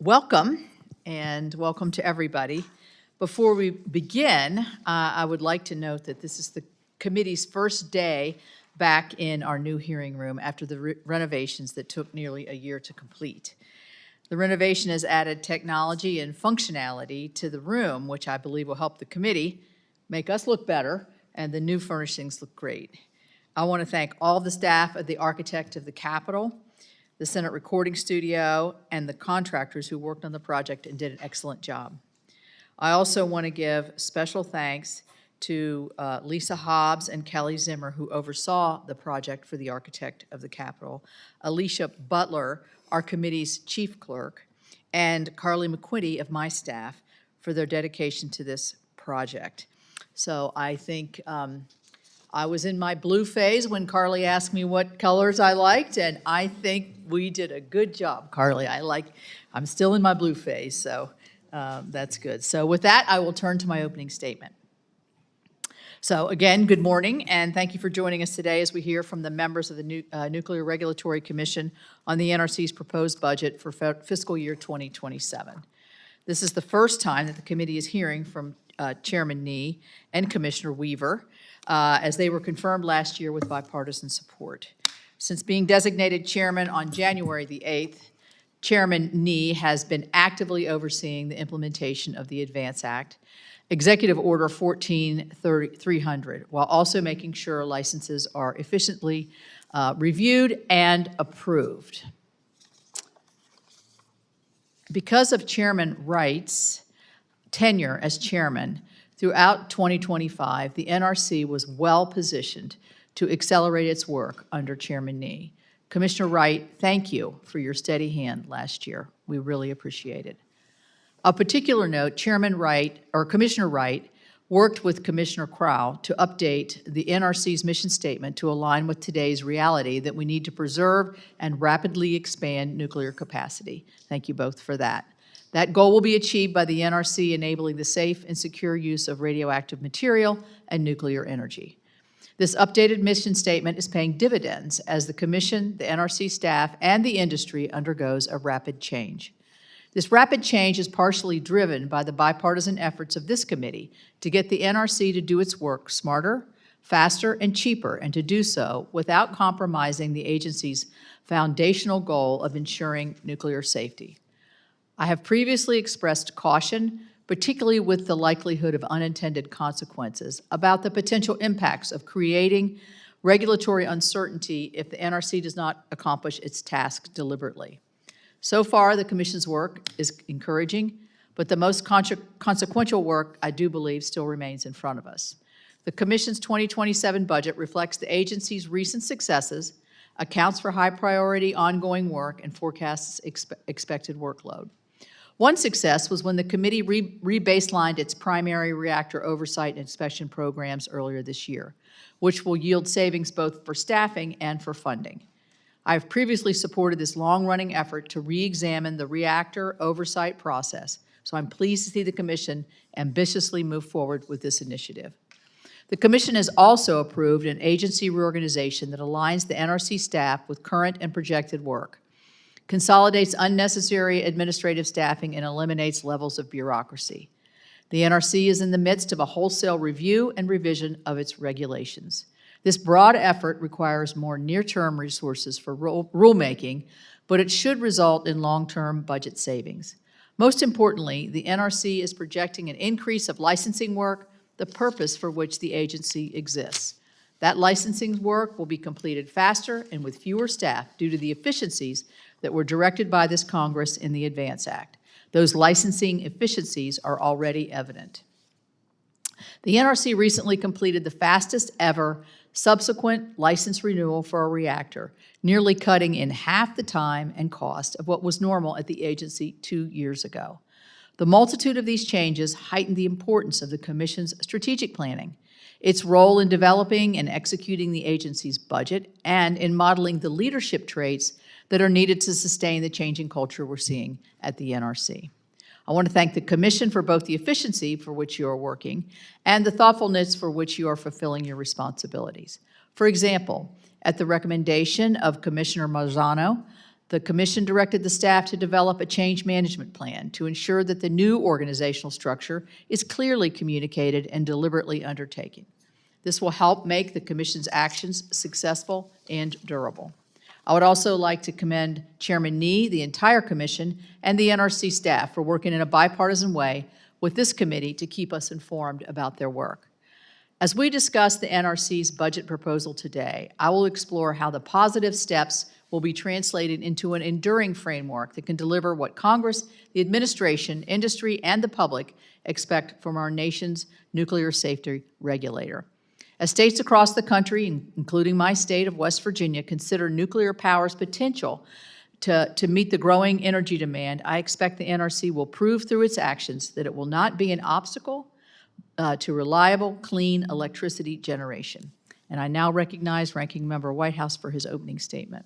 Welcome, and welcome to everybody. Before we begin, I would like to note that this is the committee's first day back in our new hearing room after the renovations that took nearly a year to complete. The renovation has added technology and functionality to the room, which I believe will help the committee make us look better, and the new furnishings look great. I want to thank all the staff of the Architect of the Capitol, the Senate Recording Studio, and the contractors who worked on the project and did an excellent job. I also want to give special thanks to Lisa Hobbs and Kelly Zimmer, who oversaw the project for the Architect of the Capitol, Alicia Butler, our committee's chief clerk, and Carly McQuitty of my staff for their dedication to this project. So I think I was in my blue phase when Carly asked me what colors I liked, and I think we did a good job, Carly. I'm still in my blue phase, so that's good. So with that, I will turn to my opening statement. So again, good morning, and thank you for joining us today as we hear from the members of the Nuclear Regulatory Commission on the NRC's proposed budget for fiscal year 2027. This is the first time that the committee is hearing from Chairman Nee and Commissioner Weaver, as they were confirmed last year with bipartisan support. Since being designated chairman on January the 8th, Chairman Nee has been actively overseeing the implementation of the ADVANCE Act, Executive Order 14300, while also making sure licenses are efficiently reviewed and approved. Because of Chairman Wright's tenure as chairman, throughout 2025, the NRC was well-positioned to accelerate its work under Chairman Nee. Commissioner Wright, thank you for your steady hand last year. We really appreciate it. Of particular note, Commissioner Wright worked with Commissioner Crowell to update the NRC's mission statement to align with today's reality that we need to preserve and rapidly expand nuclear capacity. Thank you both for that. That goal will be achieved by the NRC enabling the safe and secure use of radioactive material and nuclear energy. This updated mission statement is paying dividends as the Commission, the NRC staff, and the industry undergoes a rapid change. This rapid change is partially driven by the bipartisan efforts of this committee to get the NRC to do its work smarter, faster, and cheaper, and to do so without compromising the agency's foundational goal of ensuring nuclear safety. I have previously expressed caution, particularly with the likelihood of unintended consequences, about the potential impacts of creating regulatory uncertainty if the NRC does not accomplish its task deliberately. So far, the Commission's work is encouraging, but the most consequential work, I do believe, still remains in front of us. The Commission's 2027 budget reflects the agency's recent successes, accounts for high-priority ongoing work, and forecasts expected workload. One success was when the committee re-baselined its primary reactor oversight and inspection programs earlier this year, which will yield savings both for staffing and for funding. I have previously supported this long-running effort to re-examine the reactor oversight process, so I'm pleased to see the Commission ambitiously move forward with this initiative. The Commission has also approved an agency reorganization that aligns the NRC staff with current and projected work, consolidates unnecessary administrative staffing, and eliminates levels of bureaucracy. The NRC is in the midst of a wholesale review and revision of its regulations. This broad effort requires more near-term resources for rulemaking, but it should result in long-term budget savings. Most importantly, the NRC is projecting an increase of licensing work, the purpose for which the agency exists. That licensing work will be completed faster and with fewer staff due to the efficiencies that were directed by this Congress in the ADVANCE Act. Those licensing efficiencies are already evident. The NRC recently completed the fastest ever subsequent license renewal for a reactor, nearly cutting in half the time and cost of what was normal at the agency 2 years ago. The multitude of these changes heightened the importance of the Commission's strategic planning, its role in developing and executing the agency's budget, and in modeling the leadership traits that are needed to sustain the changing culture we're seeing at the NRC. I want to thank the Commission for both the efficiency for which you are working and the thoughtfulness for which you are fulfilling your responsibilities. For example, at the recommendation of Commissioner Marzano, The Commission directed the staff to develop a change management plan to ensure that the new organizational structure is clearly communicated and deliberately undertaken. This will help make the Commission's actions successful and durable. I would also like to commend Chairman Nee, the entire Commission, and the NRC staff for working in a bipartisan way with this committee to keep us informed about their work. As we discuss the NRC's budget proposal today, I will explore how the positive steps will be translated into an enduring framework that can deliver what Congress, the administration, industry, and the public expect from our nation's nuclear safety regulator. As states across the country, including my state of West Virginia, consider nuclear power's potential to meet the growing energy demand, I expect the NRC will prove through its actions that it will not be an obstacle to reliable, clean electricity generation. And I now recognize Ranking Member Whitehouse for his opening statement.